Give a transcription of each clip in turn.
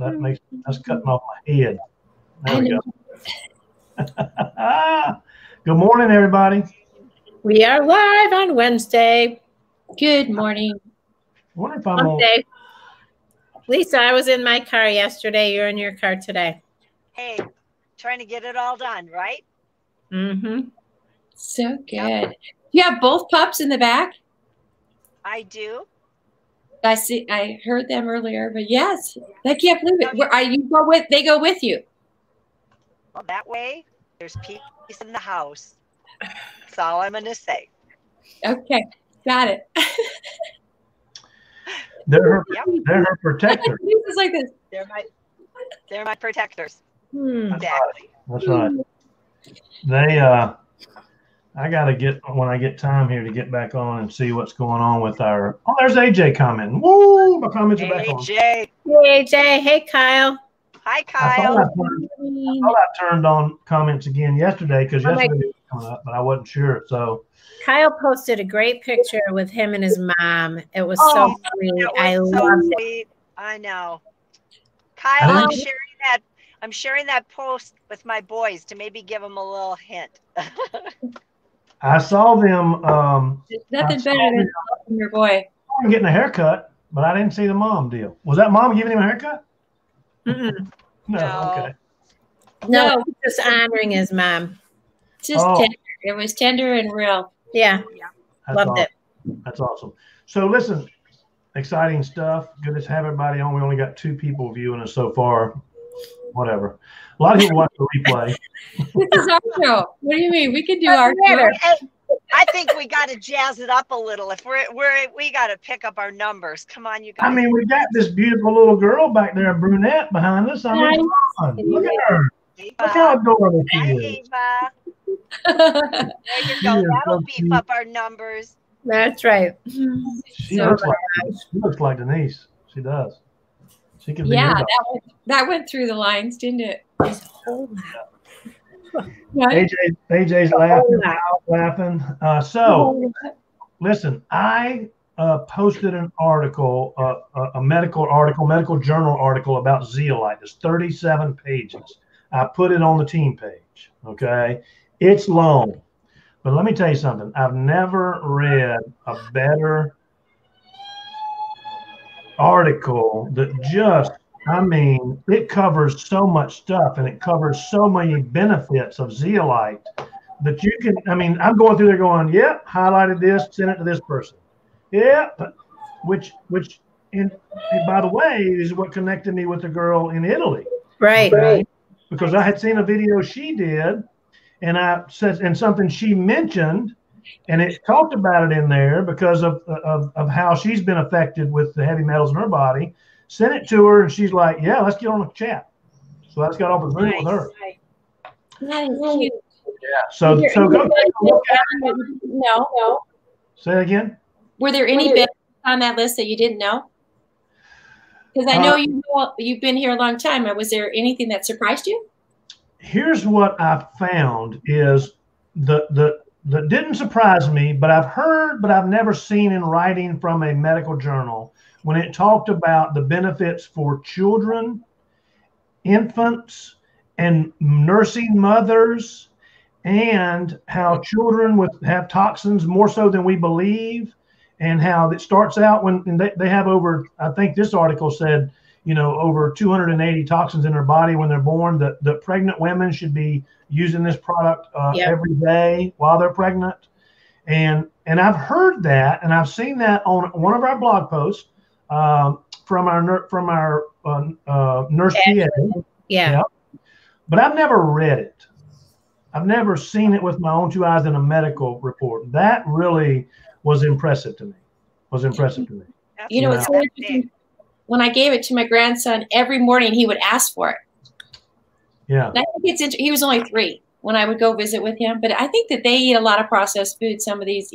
that's cutting off my head. There we go. Good morning, everybody. We are live on Wednesday. Good morning. I wonder if I'm on. Lisa, I was in my car yesterday. You're in your car today. Hey, trying to get it all done, right? Mm-hmm. So good. You have both pups in the back? I do. I heard them earlier, but yes, I can't believe it. They go with you. Well, that way, there's peace in the house. That's all I'm going to say. Okay, got it. They're her protectors. It's like this. They're my protectors. Exactly. That's right. I gotta get when I get time here to get back on and see what's going on with our. Oh, there's AJ commenting. Woo! My comments are back on. AJ. Hey, AJ. Hey, Kyle. Hi, Kyle. I thought I turned on comments again yesterday because yesterday it was coming up, but I wasn't sure. So Kyle posted a great picture with him and his mom. It was so sweet. I loved it. I know. Kyle, I'm sharing that post with my boys to maybe give them a little hint. I saw them. There's nothing better than your boy. I'm getting a haircut, but I didn't see the mom deal. Was that mom giving him a haircut? Mm-mm. No. Okay. No, just honoring his mom. Just tender. It was tender and real. Yeah. Loved it. That's awesome. So listen, exciting stuff. Good to have everybody on. We only got 2 people viewing us so far. Whatever. A lot of people watch the replay. This is our show. What do you mean? We can do our show. I think we got to jazz it up a little. If we got to pick up our numbers. Come on, you guys. I mean, we got this beautiful little girl back there, a brunette behind us. I mean, come on. Look at her. Eva. Look how adorable she is. Eva. There you go. That'll beef up our numbers. That's right. She looks like Denise. She does. She can be. Yeah, that went through the lines, didn't it? AJ's laughing. So, listen, I posted an article, a medical journal article about zeolite. It's 37 pages. I put it on the team page. Okay, it's long, but let me tell you something. I've never read a better article that it covers so much stuff and it covers so many benefits of zeolite that you can, I'm going through there going, yep, highlighted this, sent it to this person. Yep, which and by the way, is what connected me with the girl in Italy. Right. Okay? Because I had seen a video she did and I said, and something she mentioned, and it talked about it in there because of how she's been affected with the heavy metals in her body. Sent it to her, and she's like, "Yeah, let's get on a chat." So I just got off the Zoom with her. Nice. Yeah. So go take a look at it. No. Say it again. Were there any benefits on that list that you didn't know? Because I know you've been here a long time. Was there anything that surprised you? Here's what I found is that didn't surprise me, but I've heard, but I've never seen in writing from a medical journal when it talked about the benefits for children, infants, and nursing mothers, and how children have toxins more so than we believe, and how it starts out when they have over, I think this article said, over 280 toxins in their body when they're born, that pregnant women should be using this product every day while they're pregnant. And I've heard that, and I've seen that on one of our blog posts from our nurse PA. Yeah. But I've never read it. I've never seen it with my own 2 eyes in a medical report. That really was impressive to me. It's so interesting. When I gave it to my grandson, every morning he would ask for it. Yeah. And I think he was only 3 when I would go visit with him. But I think that they eat a lot of processed food. Some of these,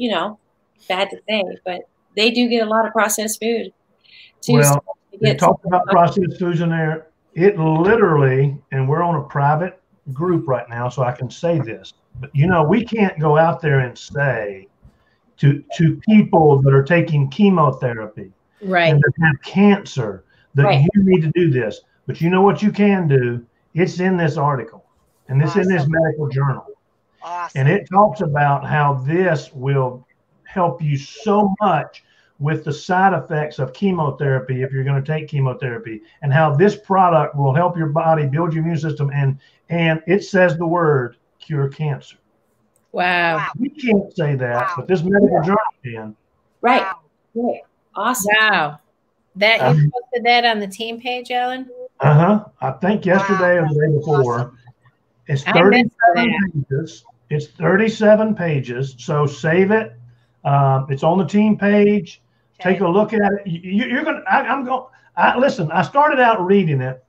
bad to say, but they do get a lot of processed food. Well, they talked about processed foods in there. It literally, and we're on a private group right now, so I can say this, but we can't go out there and say to people that are taking chemotherapy, right, and that have cancer, that you need to do this. But you know what you can do? It's in this article, and it's in this medical journal. Awesome. And it talks about how this will help you so much with the side effects of chemotherapy if you're going to take chemotherapy, and how this product will help your body build your immune system. And it says the word cure cancer. Wow. We can't say that, but this medical journal can. Right. Wow. Right. Awesome. Wow. That you posted that on the team page, Ellen? I think yesterday or the day before. Awesome. It's 37 pages. It's 37 pages. So save it. It's on the team page. Okay. Take a look at it. You're gonna. Listen. I started out reading it,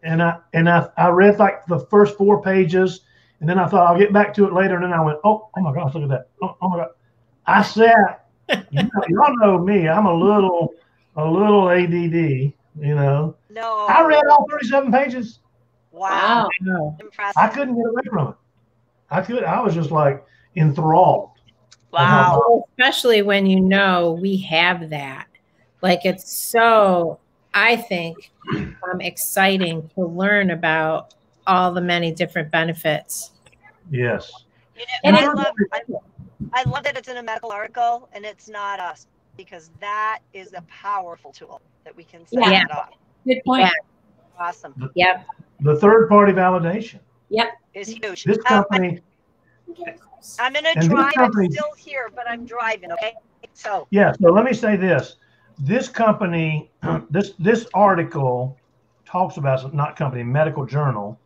and I read like the first 4 pages, and then I thought I'll get back to it later. And then I went, oh my gosh, look at that. Oh my God. I sat. Y'all know me. I'm a little ADD. You know. No. I read all 37 pages. Wow. Wow. Impressive. I couldn't get away from it. I was just like enthralled. Wow. Well, especially when you know we have that. Like, it's so, I think, exciting to learn about all the many different benefits. Yes. You know, I love that it's in a medical article and it's not us, because that is a powerful tool that we can set Yeah. it off. Good point. Yeah. Awesome. Yep. The third-party validation. Yep. It's huge. This company. I'm in a and this drive. company- I'm still here, but I'm driving. Okay. So. Yeah. So let me say this. This company, this article talks about, not company, medical journal,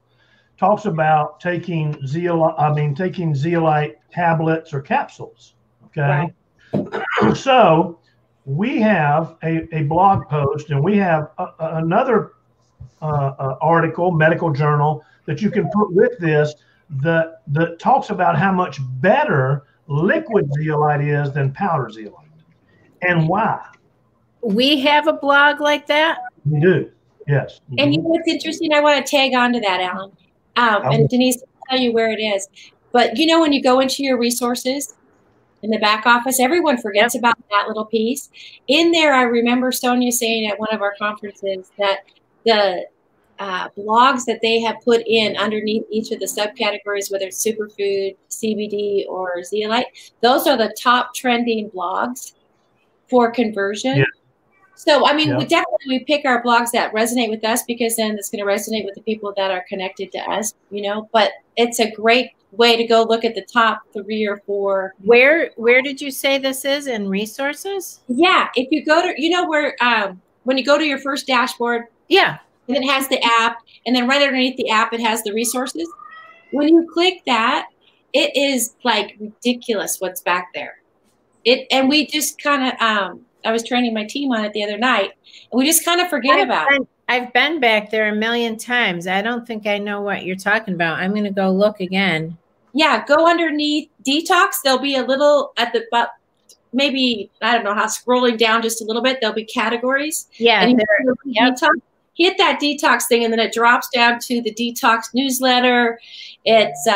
talks about taking zeolite tablets or capsules. Okay. Right. So we have a blog post, and we have another article, medical journal, that you can put with this that talks about how much better liquid zeolite is than powder zeolite, and why. We have a blog like that? We do, yes. And you know what's interesting? I want to tag on to that, Alan. And Denise will tell you where it is. But you know, when you go into your resources in the back office, everyone forgets about that little piece. In there, I remember Sonia saying at one of our conferences that the blogs that they have put in underneath each of the subcategories, whether it's superfood, CBD, or zeolite, those are the top trending blogs for conversion. Yeah. So, I mean, we pick our blogs that resonate with us, because then it's going to resonate with the people that are connected to us, you know, but it's a great way to go look at the top 3 or 4. Where did you say this is in resources? Yeah. If you go to, you know, where, when you go to your first dashboard, yeah, and it has the app, and then right underneath the app, it has the resources. When you click that, it is like ridiculous what's back there. And we just kind of, I was training my team on it the other night, and we just kind of forget about it. I've been back there a million times. I don't think I know what you're talking about. I'm going to go look again. Yeah, go underneath detox. There'll be a little at the maybe, I don't know how, scrolling down just a little bit, there'll be categories. Yeah. Detox. Hit that detox thing, and then it drops down to the detox newsletter. It's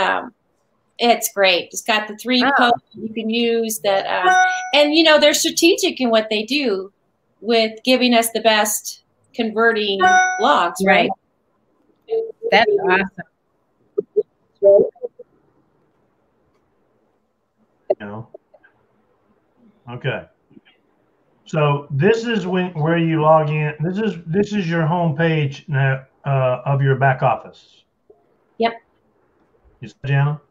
great. It's got the 3 posts you can use that, and you know, they're strategic in what they do with giving us the best converting blogs, right? That's awesome. Okay. So this is where you log in. This is your home page now of your back office. Yep. You said, Jana?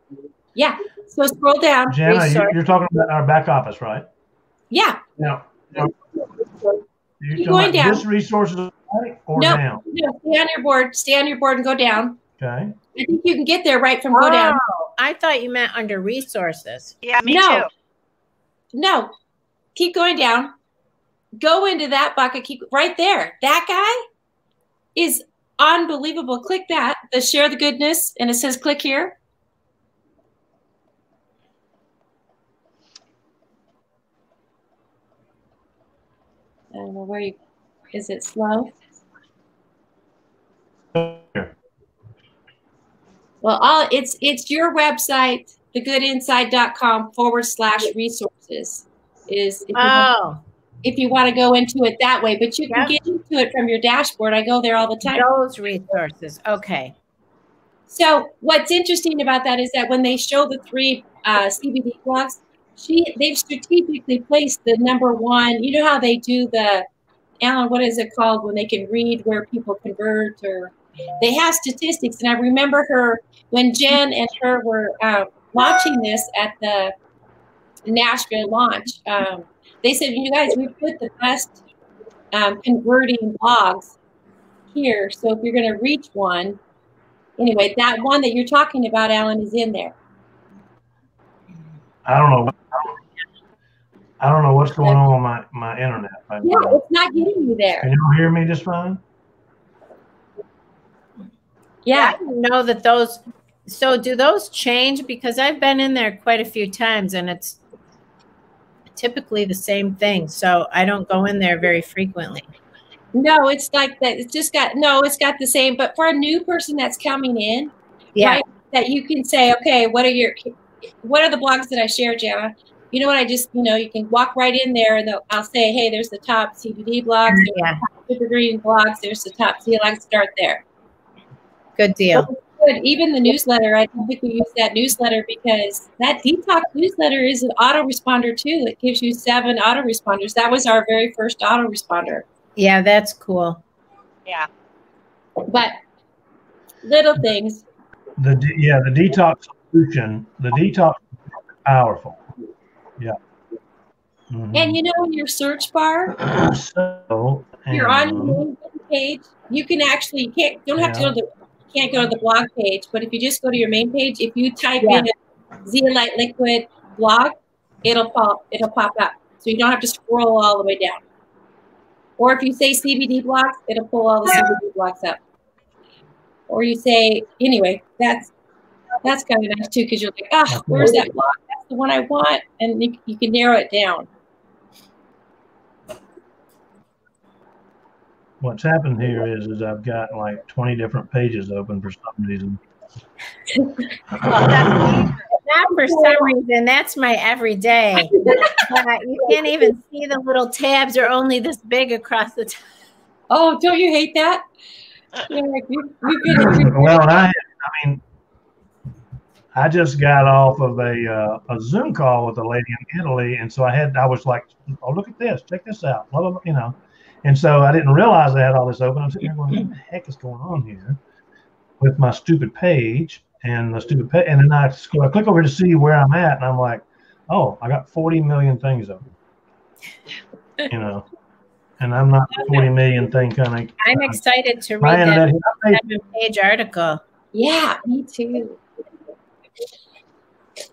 Yeah. So scroll down. Jana, you're talking about our back office, right? Yeah. Now you're going down. This resources or down? No, stay on your board. Stay on your board and go down. Okay. I think you can get there right from go down. I thought you meant under resources. Yeah, me too. No. Keep going down. Go into that bucket. Keep right there. That guy is unbelievable. Click that. The share the goodness, and it says click here. I don't know where you. Is it slow? Here. Well, it's your website, thegoodinside.com/resources. if you want to go into it that way, but you can get into it from your dashboard. I go there all the time. Those resources. Okay. So what's interesting about that is that when they show the 3 CBD blogs, they've strategically placed the number 1. You know how they do the, Alan, what is it called when they can read where people convert, or they have statistics. And I remember her when Jen and her were launching this at the Nashville launch. They said, you guys, we put the best converting blogs here. So if you're going to reach one, anyway, that one that you're talking about, Alan, is in there. I don't know. I don't know what's going on with my internet. Yeah, it's not getting you there. Can you hear me just fine? Yeah. I didn't know that those. So do those change? Because I've been in there quite a few times, and it's typically the same thing. So I don't go in there very frequently. No, it's like that. It's just got, no, it's got the same. But for a new person that's coming in, Yeah. right, that you can say, okay, what are the blogs that I share, Jana? You know what? I just, you can walk right in there, and I'll say, hey, there's the top CBD blogs, there's the top super green blogs, there's the top CLX. Start there. Good deal. Good. Even the newsletter, I don't think we use that newsletter because that detox newsletter is an autoresponder too. It gives you 7 autoresponders. That was our very first autoresponder. Yeah, that's cool. Yeah. But little things. The detox solution, the detox is powerful. Yeah. Mm-hmm. And in your search bar, you're on your main page. You can actually, can't go to the blog page, but if you just go to your main page, if you type in Zeolite Liquid blog, it'll pop up. So you don't have to scroll all the way down. Or if you say CBD blogs, it'll pull all the CBD blogs up. Or you say, anyway, that's kind of nice too, because you're like, where's that blog? That's the one I want, and you can narrow it down. What's happened here is I've got like 20 different pages open for some reason. Not for some reason. That's my everyday. You can't even see the little tabs are only this big across the top. Oh, don't you hate that? Well, I just got off of a Zoom call with a lady in Italy, and so I was like, oh, look at this, check this out, blah, blah, blah, And so I didn't realize I had all this open. I'm sitting there going, what the heck is going on here with my stupid page and the stupid page? And then I click over to see where I'm at, and I'm like, oh, I got 40 million things open. And I'm not a 40 million thing kind of. I'm excited to read that 7-page article. Yeah, me too.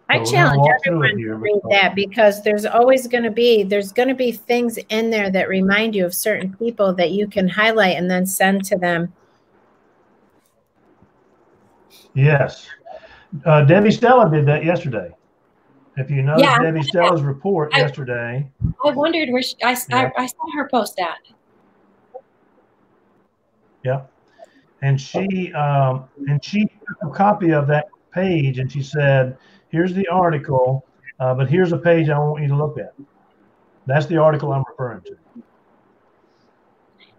I challenge everyone to read that, because there's going to be things in there that remind you of certain people that you can highlight and then send to them. Yes. Debbie Stella did that yesterday. If you noticed Debbie Stella's report yesterday. I wondered where I saw her post that. Yeah. And she took a copy of that page, and she said, here's the article, but here's a page I want you to look at. That's the article I'm referring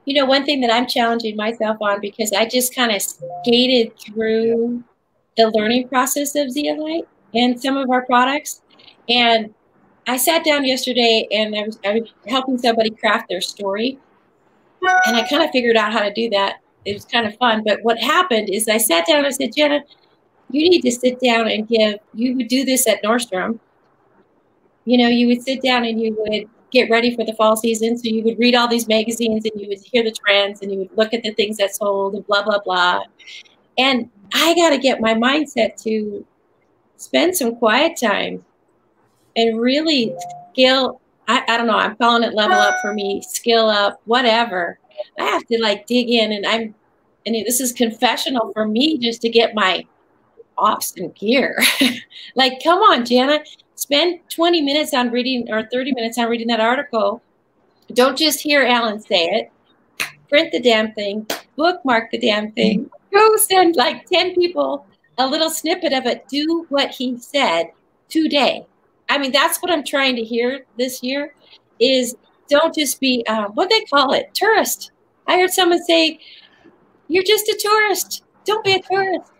to. One thing that I'm challenging myself on, because I just kind of skated through the learning process of Zeolite and some of our products. And I sat down yesterday and I was helping somebody craft their story. And I kind of figured out how to do that. It was kind of fun. But what happened is I sat down and I said, Jenna, you need to sit down and you would do this at Nordstrom. You would sit down and you would get ready for the fall season. So you would read all these magazines and you would hear the trends and you would look at the things that sold and blah, blah, blah. And I got to get my mindset to spend some quiet time and really skill. I don't know. I'm calling it level up for me, skill up, whatever. I have to dig in, and this is confessional for me, just to get my ops in gear. Come on, Jana, spend 20 minutes on reading or 30 minutes on reading that article. Don't just hear Alan say it. Print the damn thing, bookmark the damn thing. Go send 10 people a little snippet of it. Do what he said today. I mean, that's what I'm trying to hear this year is don't just be, what they call it, tourist. I heard someone say, you're just a tourist. Don't be a tourist.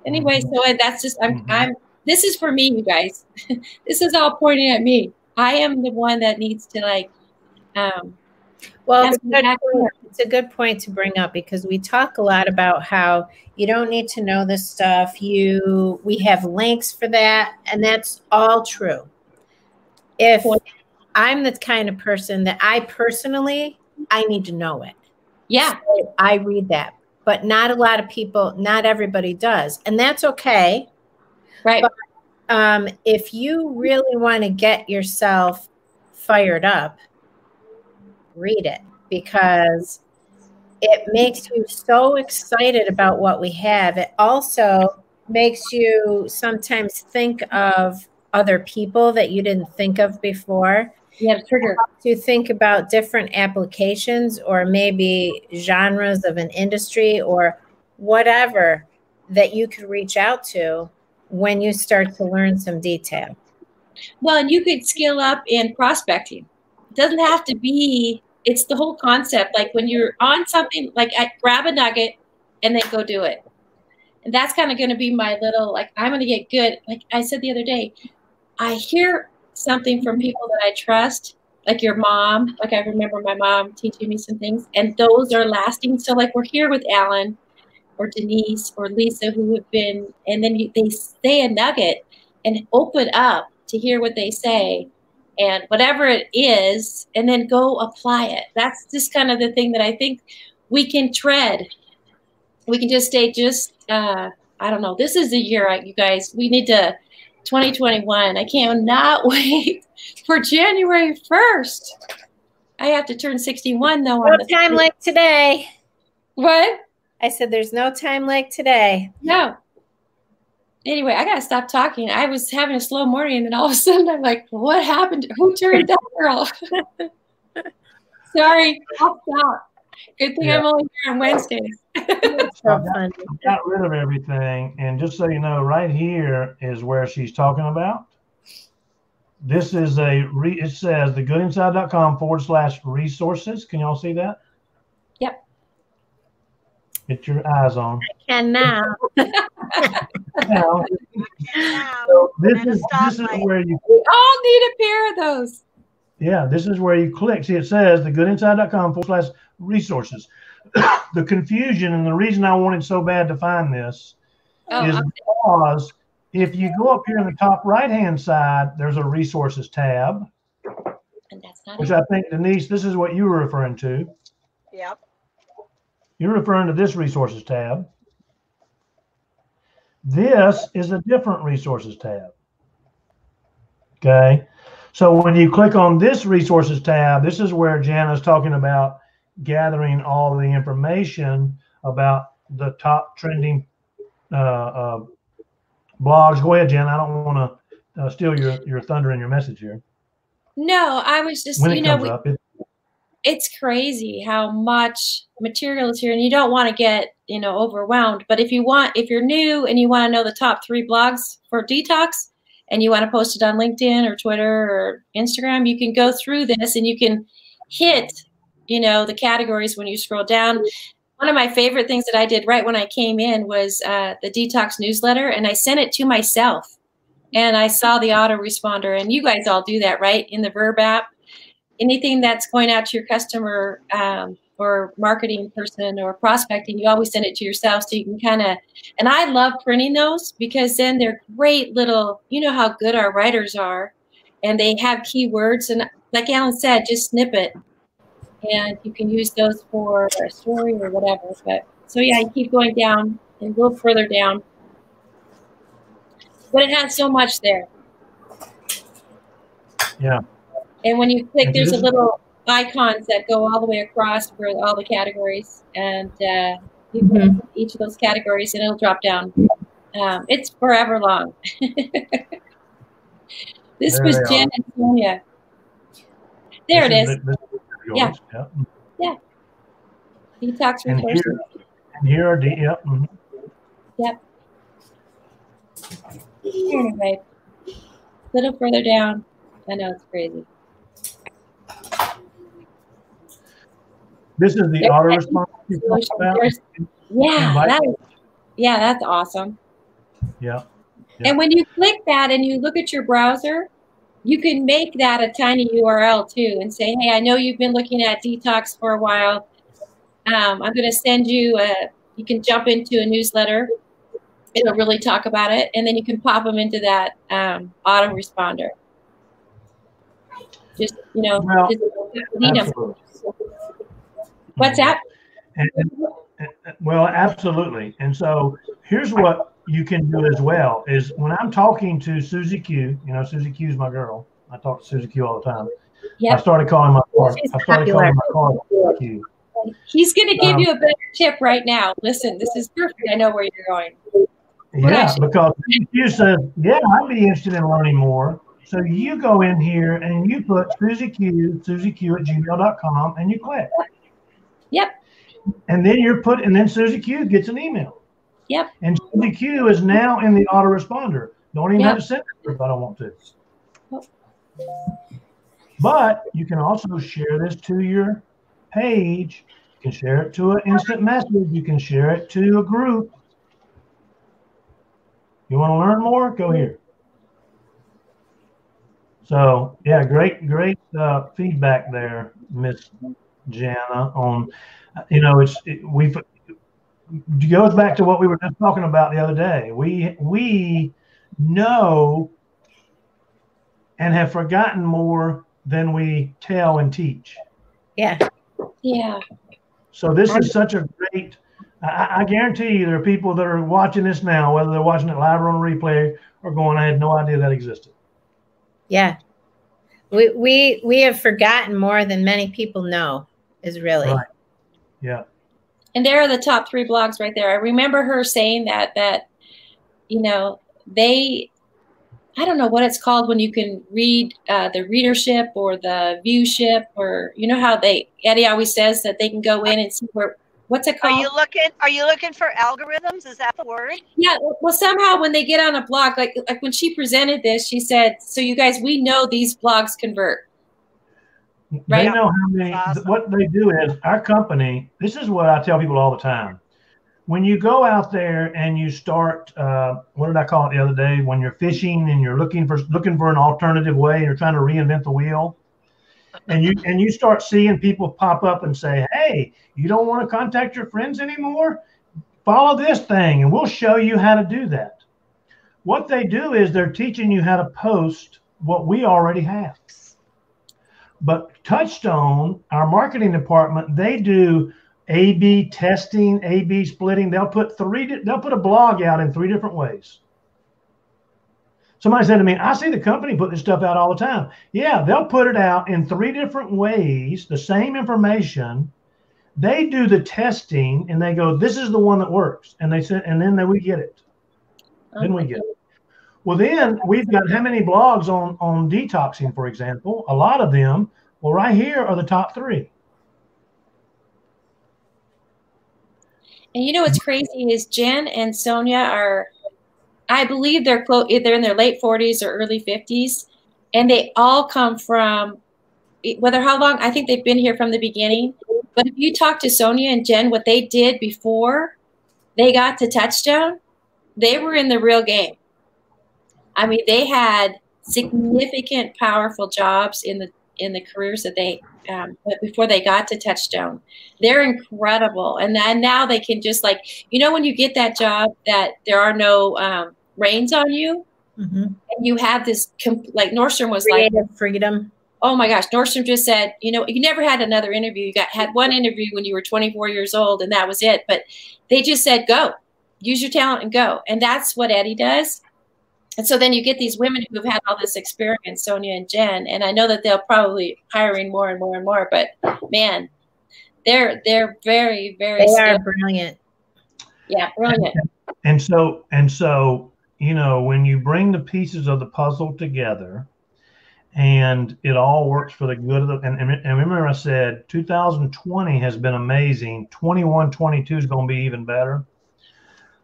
Anyway, so that's just, this is for me, you guys. This is all pointing at me. I am the one that needs to like, well, it's a good point to bring up, because we talk a lot about how you don't need to know this stuff. We have links for that, and that's all true. If I'm the kind of person that I need to know it. Yeah. So I read that, but not a lot of people, not everybody does. And that's okay. Right. But if you really want to get yourself fired up, read it, because it makes you so excited about what we have. It also makes you sometimes think of other people that you didn't think of before. Yeah, trigger. To think about different applications or maybe genres of an industry or whatever that you could reach out to when you start to learn some detail. Well, and you could skill up in prospecting. It doesn't have to be, it's the whole concept. Like when you're on something, like I grab a nugget and then go do it. And that's kind of going to be my little, like, I'm going to get good. Like I said the other day, I hear something from people that I trust, like your mom. Like I remember my mom teaching me some things, and those are lasting. So like we're here with Alan or Denise or Lisa, who have been, and then they say a nugget and open up to hear what they say and whatever it is, and then go apply it. That's just kind of the thing that I think we can tread. We can just stay I don't know. This is the year, you guys, we need to, 2021. I cannot wait for January 1st. I have to turn 61 though. No time like today. What? I said there's no time like today. No. Anyway, I gotta stop talking. I was having a slow morning, and then all of a sudden I'm like, what happened? Who turned that girl? Sorry, I'll stop. Good thing I'm only here on Wednesdays. I got rid of everything, and just so you know, right here is where she's talking about. This is it says thegoodinside.com/resources. Can y'all see that? Yep. Get your eyes on. I can now. So this is where you. We all need a pair of those. Yeah, this is where you click. See, it says thegoodinside.com/resources. The confusion and the reason I wanted so bad to find this is because if you go up here in the top right-hand side, there's a resources tab, and that's not which I think, Denise, this is what you were referring to. Yep. You're referring to this resources tab. This is a different resources tab. Okay. So when you click on this resources tab, this is where Jana's talking about gathering all the information about the top trending blogs. Go ahead, Jana. I don't want to steal your thunder in your message here. No, I was just, when it comes up, it's crazy how much material is here, and you don't want to get, overwhelmed. But if you're new and you want to know the top 3 blogs for detox, and you want to post it on LinkedIn or Twitter or Instagram, you can go through this and you can hit, the categories when you scroll down. One of my favorite things that I did right when I came in was the detox newsletter, and I sent it to myself, and I saw the autoresponder, and you guys all do that, right? In the Verb app, anything that's going out to your customer or marketing person or prospecting, you always send it to yourself so you can kind of, and I love printing those because then they're great little, how good our writers are, and they have keywords, and like Alan said, just snip it. And you can use those for a story or whatever. But so yeah, you keep going down and go further down. But it has so much there. Yeah. And when you click, there's a little icons that go all the way across for all the categories, and you can each of those categories, and it'll drop down. It's forever long. This was Jen and Sonia. There it is. Yeah. Yeah. Detox resources. And here are yep. Yep. Anyway, a little further down. I know it's crazy. This is the autoresponder you talked about. Yeah, that's awesome. Yeah. And when you click that and you look at your browser, you can make that a tiny URL too and say, hey, I know you've been looking at detox for a while. I'm going to send you you can jump into a newsletter. It'll really talk about it. And then you can pop them into that autoresponder. Just, What's that? Well, absolutely. And so here's what you can do as well is when I'm talking to Susie Q, Susie Q is my girl. I talk to Susie Q all the time. Yep. I started calling my car Q. He's going to give you a better tip right now. Listen, this is perfect. I know where you're going. Yeah, because Q says, yeah, I'd be interested in learning more. So you go in here and you put Susie Q at gmail.com and you click. Yep. And then Susie Q gets an email. Yep. And Susie Q is now in the autoresponder. Don't even have to send it if I don't want to. But you can also share this to your page. You can share it to an instant message. You can share it to a group. You want to learn more? Go here. So yeah, great feedback there, Miss Jana. On, it goes back to what we were just talking about the other day. We know and have forgotten more than we tell and teach. Yeah. Yeah. So this is such a great. I guarantee you, there are people that are watching this now, whether they're watching it live or on replay, or going, I had no idea that existed. Yeah. We have forgotten more than many people know, is really. Right. Yeah. And there are the top 3 blogs right there. I remember her saying that I don't know what it's called when you can read the readership or the viewship, or how Eddie always says that they can go in and see what's it called? Are you looking for algorithms? Is that the word? Yeah. Well, somehow when they get on a blog, like when she presented this, she said, so you guys, we know these blogs convert. Right? They know how many, awesome. What they do is our company, this is what I tell people all the time. When you go out there and you start, what did I call it the other day? When you're fishing and you're looking for an alternative way, and you're trying to reinvent the wheel, and you start seeing people pop up and say, hey, you don't want to contact your friends anymore? Follow this thing and we'll show you how to do that. What they do is they're teaching you how to post what we already have. But Touchstone, our marketing department, they do A/B testing, A/B splitting. They'll put a blog out in 3 different ways. Somebody said to me, I see the company put this stuff out all the time. Yeah, they'll put it out in 3 different ways, the same information. They do the testing and they go, this is the one that works. And then we get it. Then we get it. Well, then we've got how many blogs on detoxing, for example? A lot of them. Well, right here are the top 3. And what's crazy is Jen and Sonia are, I believe they're in their late 40s or early 50s, and they all come from, how long, I think they've been here from the beginning. But if you talk to Sonia and Jen, what they did before they got to Touchstone, they were in the real game. I mean, they had significant, powerful jobs in the careers that they before they got to Touchstone. They're incredible, and now they can just when you get that job that there are no reins on you, and you have this like Nordstrom was creative freedom. Oh my gosh, Nordstrom just said, you never had another interview. You had one interview when you were 24 years old, and that was it. But they just said, go, use your talent and go. And that's what Eddie does. And so then you get these women who have had all this experience, Sonia and Jen, and I know that they'll probably hiring more and more and more. But man, they're very, very. They are brilliant. Yeah, brilliant. And so when you bring the pieces of the puzzle together, and it all works for the good of the. And remember, I said 2020 has been amazing. 21-22 is going to be even better.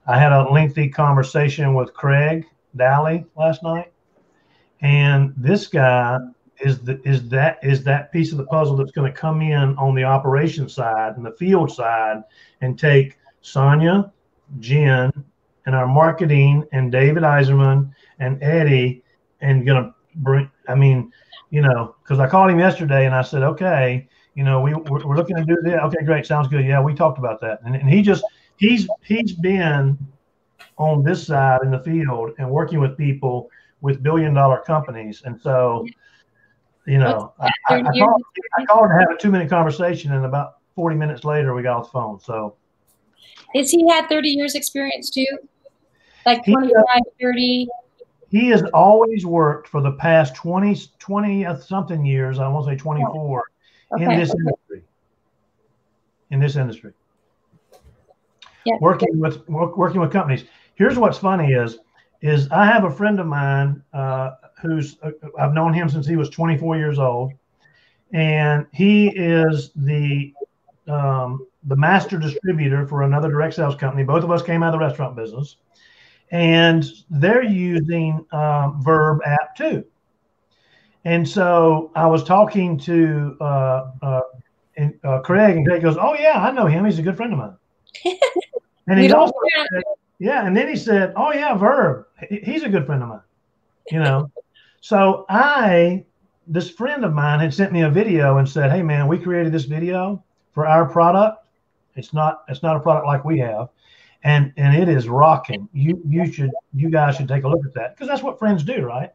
I had a lengthy conversation with Craig Daly last night, and this guy is that piece of the puzzle that's going to come in on the operations side and the field side and take Sonia, Jen, and our marketing and David Eiserman and Eddie and going to bring, I mean, you know, because I called him yesterday and I said, okay, you know, we're looking to do this. Okay, great. Sounds good. Yeah, we talked about that. And he's been on this side in the field and working with people with billion-dollar companies. And so, you know, I called to have a 2-minute conversation, and about 40 minutes later, we got off the phone. So, has he had 30 years experience too? Like 25, 30? He has always worked for the past 20 something years. I won't say 24 in this industry. In this industry, working with companies. Here's what's funny is I have a friend of mine who's I've known him since he was 24 years old, and he is the master distributor for another direct sales company. Both of us came out of the restaurant business, and they're using Verb app too. And so I was talking to Craig, and Craig goes, "Oh yeah, I know him. He's a good friend of mine." And he also said, yeah, and then he said, "Oh yeah, Verb, he's a good friend of mine." You know, so this friend of mine had sent me a video and said, "Hey man, we created this video for our product. It's not a product like we have, and it is rocking. You guys should take a look at that, because that's what friends do, right?"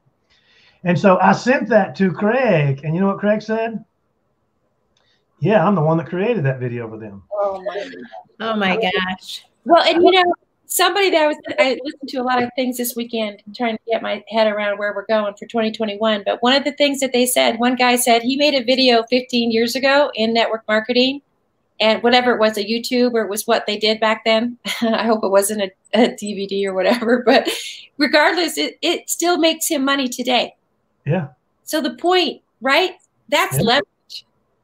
And so I sent that to Craig, and you know what Craig said? "Yeah, I'm the one that created that video for them." Oh my gosh. Well, and you know, somebody that I listened to a lot of things this weekend, trying to get my head around where we're going for 2021. But one of the things that they said, one guy said he made a video 15 years ago in network marketing, and whatever it was, a YouTube, or it was what they did back then. I hope it wasn't a DVD or whatever, but regardless, it still makes him money today. Yeah. So the point, right? That's leverage.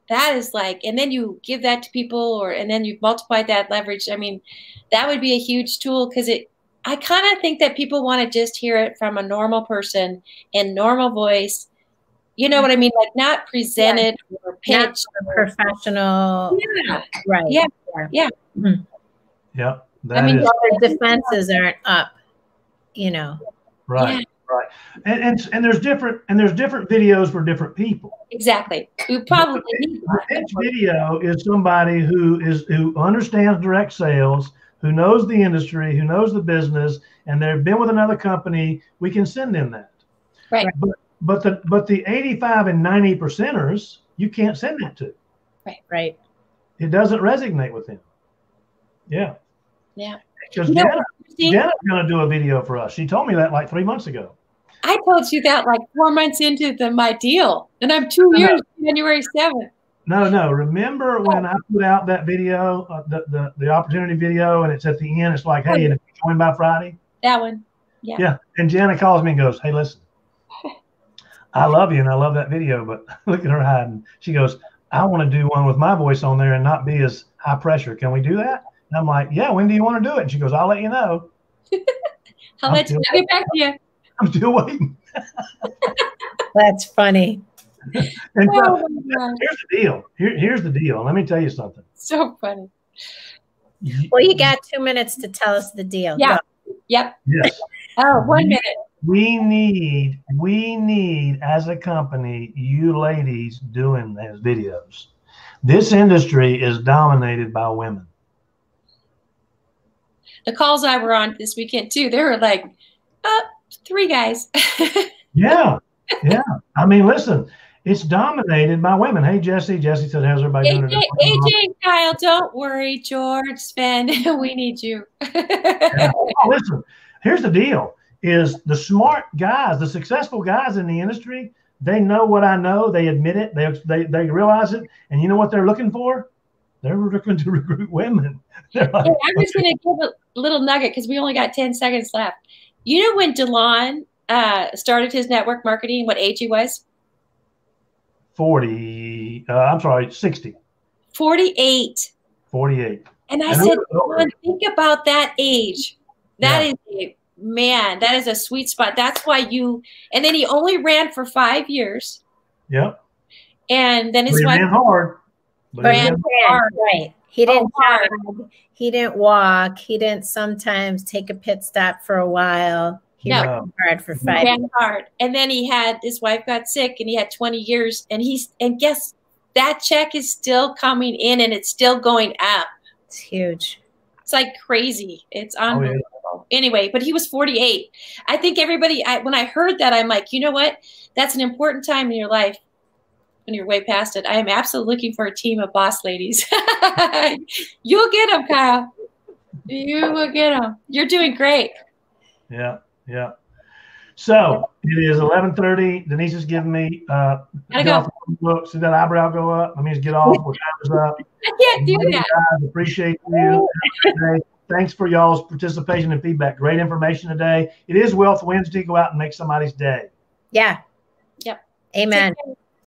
That is like, and then you give that to people, and then you multiply that leverage. I mean, that would be a huge tool, because I kind of think that people want to just hear it from a normal person in normal voice. You know what I mean? Like, not presented or pitched. Not professional. Yeah. Right. Yeah. Yeah. Mm-hmm. Yeah. I mean, the defenses aren't up, you know. Right. Yeah. Right. And there's different videos for different people. Exactly. We probably need each video is somebody who understands direct sales, who knows the industry, who knows the business, and they've been with another company. We can send them that. Right. But the 85 and 90%ers, you can't send that to. Right. Right. It doesn't resonate with them. Yeah. Yeah. Because Jenna's going to do a video for us. She told me that like 3 months ago. I told you that like 4 months into my deal, and I'm 2 years, January 7th. No. Remember when I put out that video, the opportunity video, and it's at the end, it's like, hey, and if you join by Friday? That one. Yeah. Yeah. And Jenna calls me and goes, "Hey, listen, I love you and I love that video, but look at her hiding." She goes, "I want to do one with my voice on there and not be as high pressure. Can we do that?" And I'm like, "Yeah, when do you want to do it?" And she goes, "I'll let you know." I'll let you get back to you. I'm still waiting. That's funny. And so, here's the deal. Here's the deal. Let me tell you something. So funny. Well, you got 2 minutes to tell us the deal. Yeah. Yep. Yes. Oh, 1 minute. We need as a company, you ladies doing those videos. This industry is dominated by women. The calls I were on this weekend too, they were like, 3 guys. Yeah. I mean, listen, it's dominated by women. Hey, Jesse. Jesse said, "How's everybody doing?" AJ and Kyle, don't worry, George, Sven, we need you. Listen, here's the deal: is the smart guys, the successful guys in the industry, they know what I know. They admit it. They realize it. And you know what they're looking for? They're looking to recruit women. Like, I'm just going to give a little nugget, because we only got 10 seconds left. You know when DeLon started his network marketing, what age he was? 60. 48. 48. And I said, think about that age. That is that is a sweet spot. That's why and then he only ran for 5 years. Yep. And then his He wife ran hard. But he ran ran hard. Right. He didn't hard. jog. He didn't walk. He didn't sometimes take a pit stop for a while. He No. ran hard for 5 He ran years. hard. And then his wife got sick and he had 20 years. And guess that check is still coming in and it's still going up. It's huge. It's like crazy. It's unbelievable. Oh, Anyway, but he was 48. I think everybody, when I heard that, I'm like, you know what? That's an important time in your life when you're way past it. I am absolutely looking for a team of boss ladies. You'll get them, Kyle. You will get them. You're doing great. Yeah. Yeah. So it is 11:30. Denise is giving me Gotta go. look. See that eyebrow go up? I mean, get off. We're time is up. I can't do that. Guys, appreciate you. Thanks for y'all's participation and feedback. Great information today. It is Wealth Wednesday. Go out and make somebody's day. Yeah. Yep. Amen. Take care.